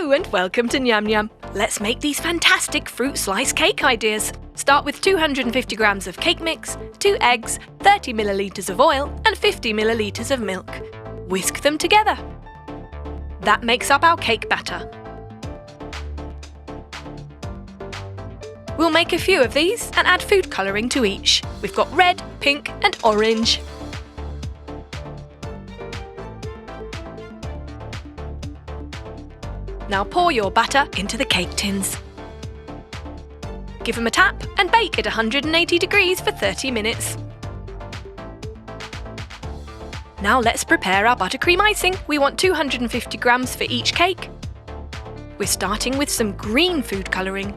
Hello and welcome to Nyam Nyam. Let's make these fantastic fruit slice cake ideas. Start with 250 grams of cake mix, 2 eggs, 30 milliliters of oil and 50 milliliters of milk. Whisk them together. That makes up our cake batter. We'll make a few of these and add food colouring to each. We've got red, pink and orange. Now pour your batter into the cake tins. Give them a tap and bake at 180 degrees for 30 minutes. Now let's prepare our buttercream icing. We want 250 grams for each cake. We're starting with some green food colouring.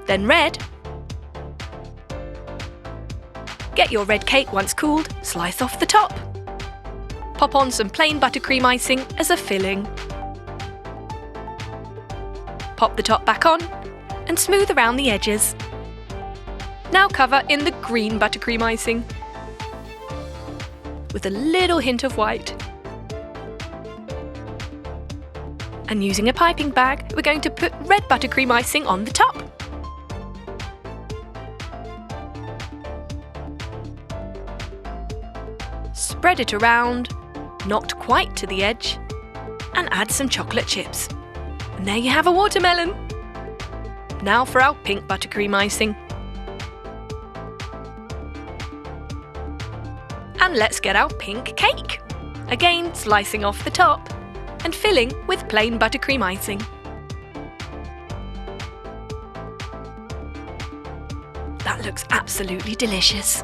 Then red. Get your red cake once cooled, slice off the top. Pop on some plain buttercream icing as a filling. Pop the top back on and smooth around the edges. Now cover in the green buttercream icing with a little hint of white. And using a piping bag, we're going to put red buttercream icing on the top. Spread it around, not quite to the edge, and add some chocolate chips. And there you have a watermelon. Now for our pink buttercream icing. And let's get our pink cake. Again, slicing off the top and filling with plain buttercream icing. That looks absolutely delicious.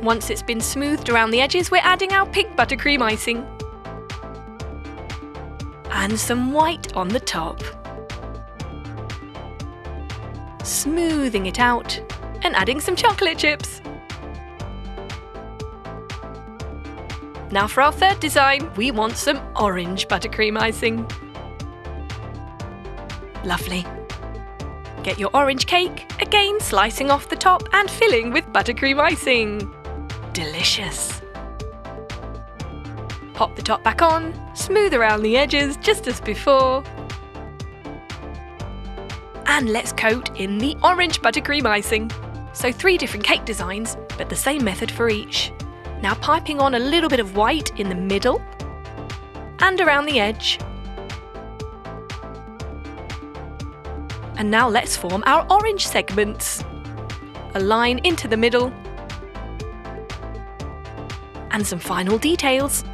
Once it's been smoothed around the edges, we're adding our pink buttercream icing. And some white on the top. Smoothing it out and adding some chocolate chips. Now for our third design, we want some orange buttercream icing. Lovely. Get your orange cake, again slicing off the top and filling with buttercream icing. Delicious. Pop the top back on, smooth around the edges just as before. And let's coat in the orange buttercream icing. So 3 different cake designs, but the same method for each. Now piping on a little bit of white in the middle and around the edge. And now let's form our orange segments. A line into the middle. And some final details.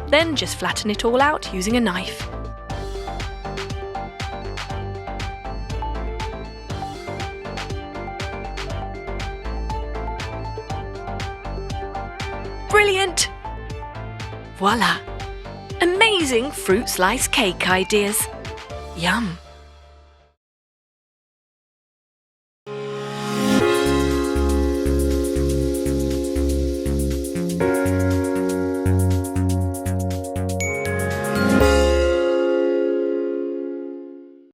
Then just flatten it all out using a knife. Brilliant! Voila! Amazing fruit slice cake ideas. Yum!